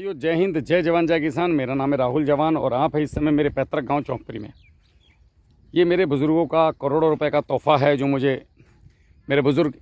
साथियों, जय हिंद, जय जवान जय किसान। मेरा नाम है राहुल जवान और आप है इस समय मेरे पैतृक गांव चौंकपुरी में। ये मेरे बुज़ुर्गों का करोड़ों रुपए का तोहफ़ा है जो मुझे मेरे बुज़ुर्ग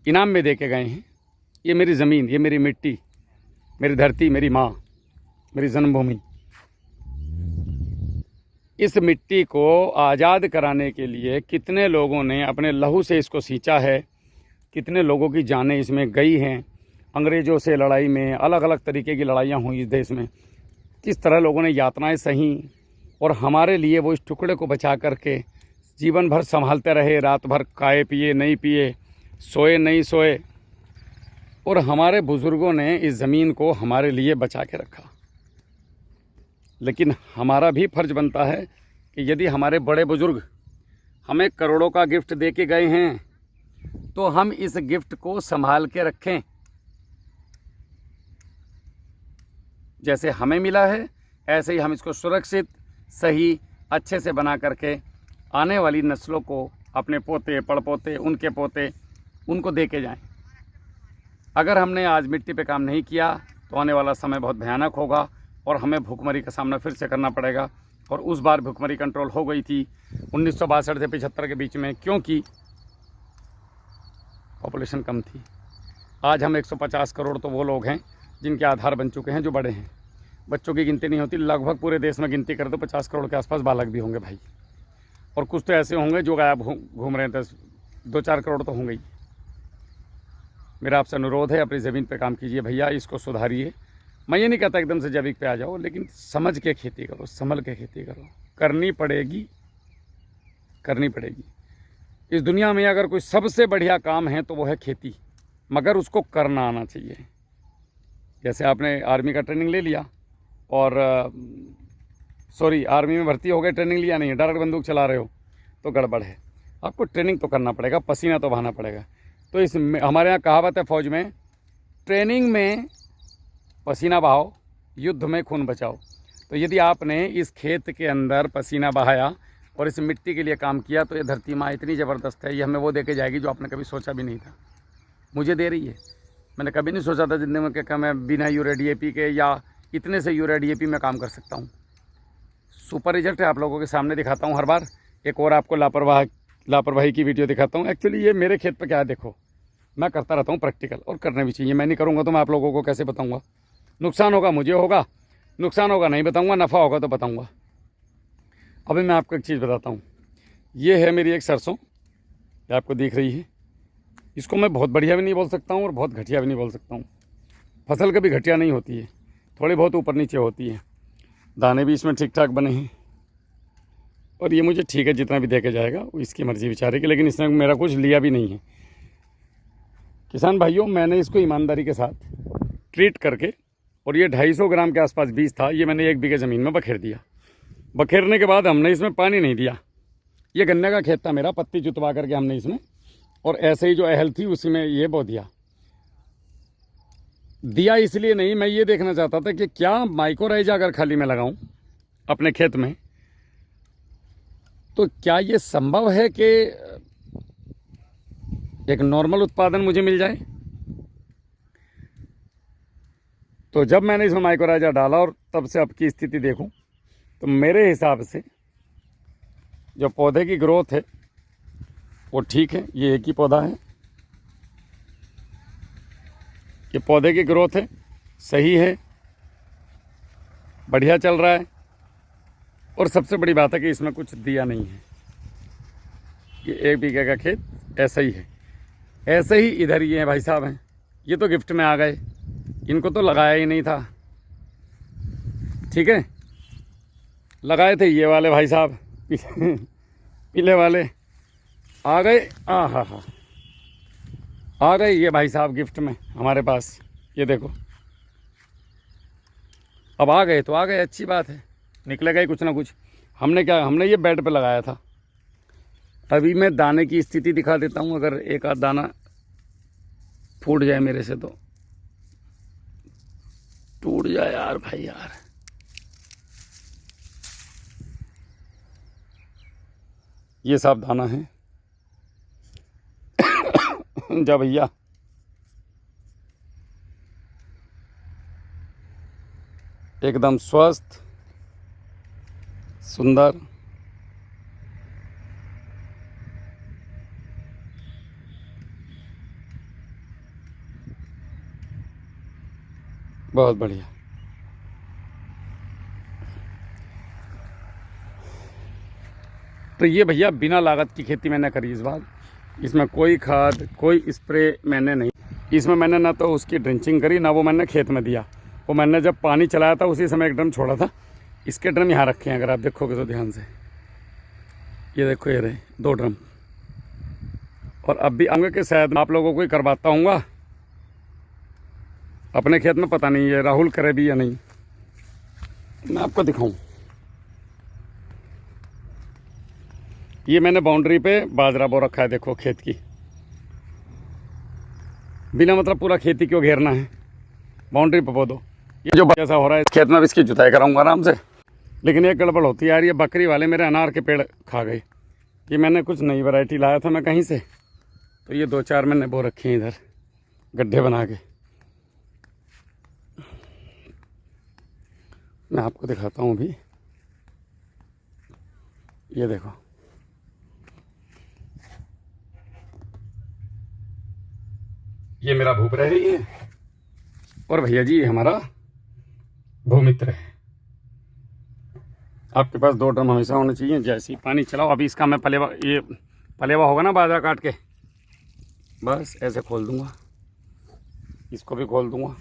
इनाम में दे के गए हैं। ये मेरी ज़मीन, ये मेरी मिट्टी, मेरी धरती, मेरी माँ, मेरी जन्मभूमि। इस मिट्टी को आज़ाद कराने के लिए कितने लोगों ने अपने लहू से इसको सींचा है, कितने लोगों की जानें इसमें गई हैं। अंग्रेज़ों से लड़ाई में, अलग अलग तरीके की लड़ाइयाँ हुई इस देश में, किस तरह लोगों ने यातनाएं सही और हमारे लिए वो इस टुकड़े को बचा करके जीवन भर संभालते रहे। रात भर खाए पिए नहीं पिए, सोए नहीं सोए, और हमारे बुज़ुर्गों ने इस ज़मीन को हमारे लिए बचा के रखा। लेकिन हमारा भी फ़र्ज़ बनता है कि यदि हमारे बड़े बुज़ुर्ग हमें करोड़ों का गिफ्ट दे के गए हैं तो हम इस गिफ्ट को संभाल के रखें। जैसे हमें मिला है ऐसे ही हम इसको सुरक्षित, सही, अच्छे से बना करके आने वाली नस्लों को, अपने पोते पड़पोते, उनके पोते, उनको दे के जाएं। अगर हमने आज मिट्टी पे काम नहीं किया तो आने वाला समय बहुत भयानक होगा और हमें भूखमरी का सामना फिर से करना पड़ेगा। और उस बार भूखमरी कंट्रोल हो गई थी 1962 से 75 के बीच में, क्योंकि पॉपुलेशन कम थी। आज हम 150 करोड़ तो वो लोग हैं जिनके आधार बन चुके हैं, जो बड़े हैं। बच्चों की गिनती नहीं होती, लगभग पूरे देश में गिनती करें तो 50 करोड़ के आसपास बालक भी होंगे भाई। और कुछ तो ऐसे होंगे जो गायब घूम रहे हैं, 2-4 करोड़ तो होंगे ही। मेरा आपसे अनुरोध है, अपनी ज़मीन पे काम कीजिए भैया, इसको सुधारिए। मैं ये नहीं कहता एकदम से जैविक पे आ जाओ, लेकिन समझ के खेती करो, संभल के खेती करो। करनी पड़ेगी। इस दुनिया में अगर कोई सबसे बढ़िया काम है तो वो है खेती, मगर उसको करना आना चाहिए। जैसे आपने आर्मी का ट्रेनिंग ले लिया और आर्मी में भर्ती हो गए, ट्रेनिंग लिया नहीं है, डायरेक्ट बंदूक चला रहे हो तो गड़बड़ है। आपको ट्रेनिंग तो करना पड़ेगा, पसीना तो बहाना पड़ेगा। तो इस हमारे यहाँ कहावत है फौज में, ट्रेनिंग में पसीना बहाओ, युद्ध में खून बचाओ। तो यदि आपने इस खेत के अंदर पसीना बहाया और इस मिट्टी के लिए काम किया तो ये धरती माँ इतनी ज़बरदस्त है, ये हमें वो दे के जाएगी जो आपने कभी सोचा भी नहीं था। मुझे दे रही है। मैंने कभी नहीं सोचा था जिंदगी में कि मैं बिना यूरिया DAP के या इतने से यूरिया DAP में काम कर सकता हूँ। सुपर रिजल्ट है, आप लोगों के सामने दिखाता हूँ हर बार। एक और आपको लापरवाही की वीडियो दिखाता हूँ। एक्चुअली ये मेरे खेत पे क्या है, देखो, मैं करता रहता हूँ प्रैक्टिकल, और करने भी चाहिए। मैं नहीं करूँगा तो मैं आप लोगों को कैसे बताऊँगा। नुकसान होगा मुझे होगा, नुकसान होगा नहीं बताऊँगा, नफ़ा होगा तो बताऊँगा। अभी मैं आपको एक चीज़ बताता हूँ। ये है मेरी एक सरसों, ये आपको दिख रही है। इसको मैं बहुत बढ़िया भी नहीं बोल सकता हूँ और बहुत घटिया भी नहीं बोल सकता हूँ। फसल कभी घटिया नहीं होती है, थोड़ी बहुत ऊपर नीचे होती है। दाने भी इसमें ठीक ठाक बने हैं और ये मुझे ठीक है, जितना भी दे के जाएगा वो इसकी मर्ज़ी बेचारे की, लेकिन इसने मेरा कुछ लिया भी नहीं है। किसान भाइयों, मैंने इसको ईमानदारी के साथ ट्रीट करके, और ये 250 ग्राम के आसपास बीज था, ये मैंने 1 बीघे ज़मीन में बखेर दिया। बखेरने के बाद हमने इसमें पानी नहीं दिया। ये गन्ने का खेत था मेरा, पत्ती जुतवा करके हमने इसमें, और ऐसे ही जो अहल थी उसी में ये बो दिया इसलिए नहीं, मैं ये देखना चाहता था कि क्या माइक्रोराइजा अगर खाली में लगाऊं अपने खेत में तो क्या ये संभव है कि एक नॉर्मल उत्पादन मुझे मिल जाए। तो जब मैंने इसमें माइक्रोराइजा डाला और तब से अब की स्थिति देखूं तो मेरे हिसाब से जो पौधे की ग्रोथ है वो ठीक है। ये एक ही पौधा है, ये पौधे की ग्रोथ है, सही है, बढ़िया चल रहा है। और सबसे बड़ी बात है कि इसमें कुछ दिया नहीं है। ये 1 बीघे का खेत ऐसा ही है, ऐसे ही इधर ये हैं भाई साहब हैं, ये तो गिफ्ट में आ गए, इनको तो लगाया ही नहीं था। ठीक है, लगाए थे ये वाले भाई साहब, पीले वाले आ गए। हाँ, आ गए ये भाई साहब गिफ्ट में हमारे पास, ये देखो। अब आ गए तो आ गए, अच्छी बात है, निकलेगा ही कुछ ना कुछ। हमने ये बेड पे लगाया था। अभी मैं दाने की स्थिति दिखा देता हूँ, अगर एक आध दाना फूट जाए मेरे से तो टूट जाए यार भाई यार। ये सब दाना है। जा भैया, एकदम स्वस्थ, सुंदर। बहुत बढ़िया। तो ये भैया बिना लागत की खेती मैंने करी इस बार। इसमें कोई खाद, कोई स्प्रे मैंने नहीं। इसमें मैंने ना तो उसकी ड्रिंचिंग करी, ना वो मैंने खेत में दिया। वो मैंने जब पानी चलाया था उसी समय एक ड्रम छोड़ा था। इसके ड्रम यहाँ रखे हैं, अगर आप देखोगे तो ध्यान से। ये देखो, ये रहे 2 ड्रम। और अब भी आऊँगा कि शायद आप लोगों को ही करवाता हूँगा अपने खेत में। पता नहीं ये राहुल करे भी या नहीं, मैं आपको दिखाऊं। ये मैंने बाउंड्री पे बाजरा बो रखा है, देखो खेत की। बिना मतलब पूरा खेती क्यों घेरना है, बाउंड्री पे बो दो। ये जो ऐसा हो रहा है इस खेत में, इसकी जुताई कराऊंगा आराम से। लेकिन एक गड़बड़ होती है यार, ये बकरी वाले मेरे अनार के पेड़ खा गए। ये मैंने कुछ नई वैरायटी लाया था मैं कहीं से, तो ये 2-4 मैंने बो रखे हैं इधर गड्ढे बना के। मैं आपको दिखाता हूँ अभी। ये देखो, ये मेरा भूप्रहरी है और भैया जी हमारा भूमित्र है। आपके पास 2 ड्रम हमेशा होने चाहिए। जैसे ही पानी चलाओ, अभी इसका मैं पलेवा, ये पलेवा होगा ना बाजरा काट के, बस ऐसे खोल दूंगा, इसको भी खोल दूंगा,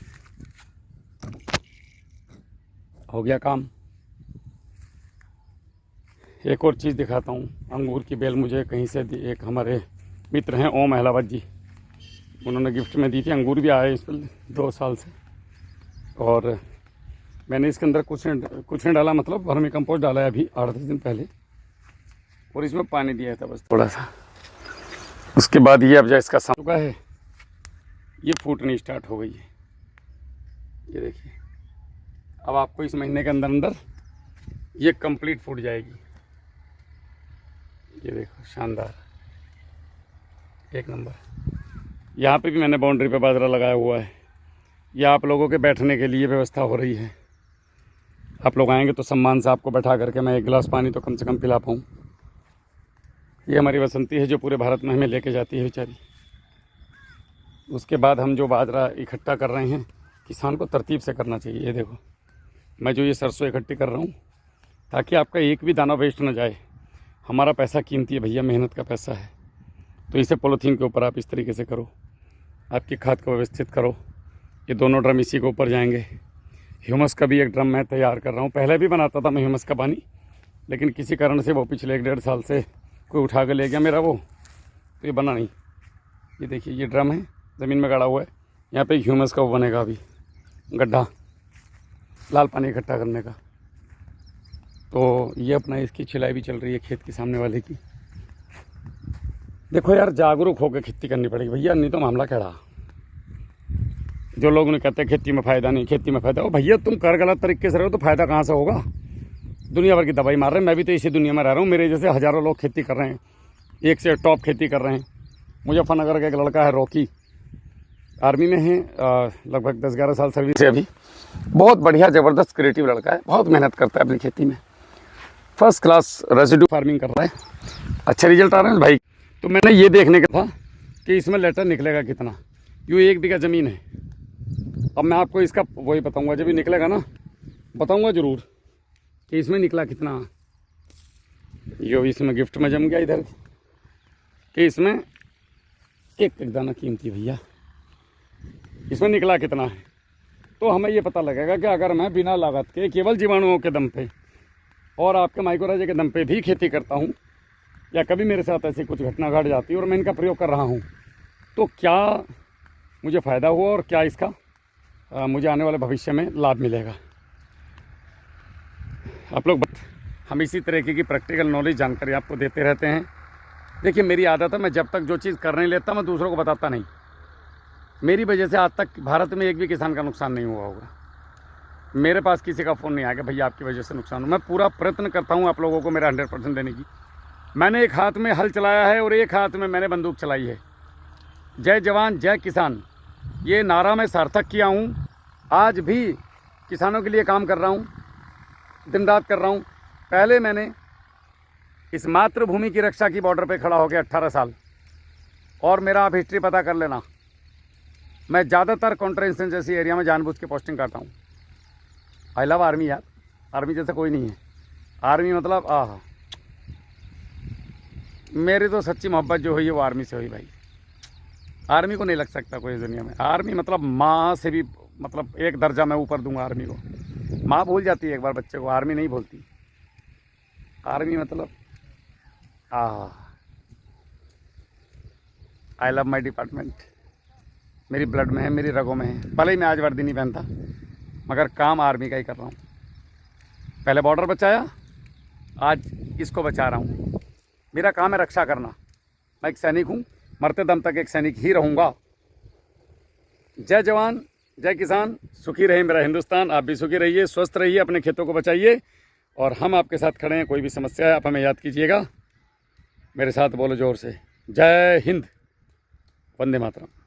हो गया काम। एक और चीज़ दिखाता हूँ। अंगूर की बेल मुझे कहीं से दी, एक हमारे मित्र हैं ओम अहलावत जी, उन्होंने गिफ्ट में दी थी। अंगूर भी आए इस पर 2 साल से। और मैंने इसके अंदर कुछ नहीं डाला, मतलब वर्मी कंपोस्ट डाला है अभी 8-10 दिन पहले, और इसमें पानी दिया था बस थोड़ा सा। उसके बाद ये अब जो इसका सम चुका है, ये फूटनी स्टार्ट हो गई है। ये देखिए, अब आपको इस महीने के अंदर अंदर ये कंप्लीट फूट जाएगी। ये देखो, शानदार, एक नंबर। यहाँ पे भी मैंने बाउंड्री पे बाजरा लगाया हुआ है। यह आप लोगों के बैठने के लिए व्यवस्था हो रही है। आप लोग आएंगे तो सम्मान से आपको बैठा करके मैं 1 गिलास पानी तो कम से कम पिला पाऊँ। ये हमारी बसंती है जो पूरे भारत में हमें लेके जाती है बेचारी। उसके बाद हम जो बाजरा इकट्ठा कर रहे हैं, किसान को तरतीब से करना चाहिए। ये देखो, मैं जो ये सरसों इकट्ठी कर रहा हूँ, ताकि आपका एक भी दाना वेस्ट ना जाए। हमारा पैसा कीमती है भैया, मेहनत का पैसा है। तो इसे पॉलीथीन के ऊपर आप इस तरीके से करो, आपकी खाद को व्यवस्थित करो। ये दोनों ड्रम इसी के ऊपर जाएंगे। ह्यूमस का भी एक ड्रम मैं तैयार कर रहा हूँ। पहले भी बनाता था मैं ह्यूमस का पानी, लेकिन किसी कारण से वो पिछले 1-1.5 साल से कोई उठा के ले गया मेरा वो, तो ये बना नहीं। ये देखिए, ये ड्रम है, ज़मीन में गाड़ा हुआ है। यहाँ पे ह्यूमस का वो बनेगा अभी गड्ढा, लाल पानी इकट्ठा करने का। तो ये अपना इसकी छिलाई भी चल रही है खेत के सामने वाले की। देखो यार, जागरूक होकर खेती करनी पड़ेगी भैया, नहीं तो मामला क्या रहा। जो लोग नहीं कहते खेती में फ़ायदा नहीं, खेती में फ़ायदा, ओ भैया तुम कर गलत तरीके से रहो तो फ़ायदा कहाँ से होगा। दुनिया भर की दवाई मार रहे हैं, मैं भी तो इसी दुनिया में रह रहा हूँ। मेरे जैसे हज़ारों लोग खेती कर रहे हैं, एक से टॉप खेती कर रहे हैं। मुजफ्फरनगर का एक लड़का है रॉकी, आर्मी में है, लगभग 10-11 साल सर्विस है अभी। बहुत बढ़िया, ज़बरदस्त क्रिएटिव लड़का है, बहुत मेहनत करता है अपनी खेती में, फर्स्ट क्लास रेसिड्यू फार्मिंग कर रहा है, अच्छे रिजल्ट आ रहे हैं भाई। तो मैंने ये देखने का था कि इसमें लेटर निकलेगा कितना। यूँ 1 बीघा ज़मीन है। अब मैं आपको इसका वही बताऊंगा, जब भी निकलेगा ना बताऊंगा ज़रूर कि इसमें निकला कितना। जो इसमें गिफ्ट में जम गया इधर, कि इसमें एक दाना कीमती भैया, इसमें निकला कितना है। तो हमें ये पता लगेगा कि अगर मैं बिना लागत के केवल जीवाणुओं के दम पे और आपके माइक्रोराइजा के दम पे भी खेती करता हूँ, या कभी मेरे साथ ऐसी कुछ घटना घट जाती है और मैं इनका प्रयोग कर रहा हूँ, तो क्या मुझे फ़ायदा हुआ और क्या इसका मुझे आने वाले भविष्य में लाभ मिलेगा। आप लोग, हम इसी तरीके की प्रैक्टिकल नॉलेज जानकारी आपको देते रहते हैं। देखिए, मेरी आदत है, मैं जब तक जो चीज़ कर नहीं लेता मैं दूसरों को बताता नहीं। मेरी वजह से आज तक भारत में एक भी किसान का नुकसान नहीं हुआ होगा। मेरे पास किसी का फ़ोन नहीं आएगा भैया आपकी वजह से नुकसान हो। मैं पूरा प्रयत्न करता हूँ आप लोगों को मेरा 100% देने की। मैंने एक हाथ में हल चलाया है और एक हाथ में मैंने बंदूक चलाई है। जय जवान जय किसान, ये नारा मैं सार्थक किया हूँ। आज भी किसानों के लिए काम कर रहा हूँ, दिन रात कर रहा हूँ। पहले मैंने इस मातृभूमि की रक्षा की बॉर्डर पे खड़ा हो गया 18 साल, और मेरा आप हिस्ट्री पता कर लेना, मैं ज़्यादातर काउंटर इंसर्जेंसी एरिया में जानबूझ के पोस्टिंग करता हूँ। आई लव आर्मी यार, आर्मी जैसा कोई नहीं है। आर्मी मतलब आह, मेरी तो सच्ची मोहब्बत जो हुई है वो आर्मी से हुई भाई। आर्मी को नहीं लग सकता कोई इस दुनिया में। आर्मी मतलब माँ से भी मतलब एक दर्जा मैं ऊपर दूंगा आर्मी को। माँ भूल जाती है एक बार बच्चे को, आर्मी नहीं भूलती। आर्मी मतलब आई लव माई डिपार्टमेंट। मेरी ब्लड में है, मेरी रगों में है। भले ही मैं आज वर्दी नहीं पहनता, मगर काम आर्मी का ही कर रहा हूँ। पहले बॉर्डर बचाया, आज इसको बचा रहा हूँ। मेरा काम है रक्षा करना। मैं एक सैनिक हूँ, मरते दम तक एक सैनिक ही रहूँगा। जय जवान, जय किसान। सुखी रहे मेरा हिंदुस्तान। आप भी सुखी रहिए, स्वस्थ रहिए, अपने खेतों को बचाइए, और हम आपके साथ खड़े हैं। कोई भी समस्या है आप हमें याद कीजिएगा। मेरे साथ बोलो जोर से, जय हिंद, वंदे मातरम।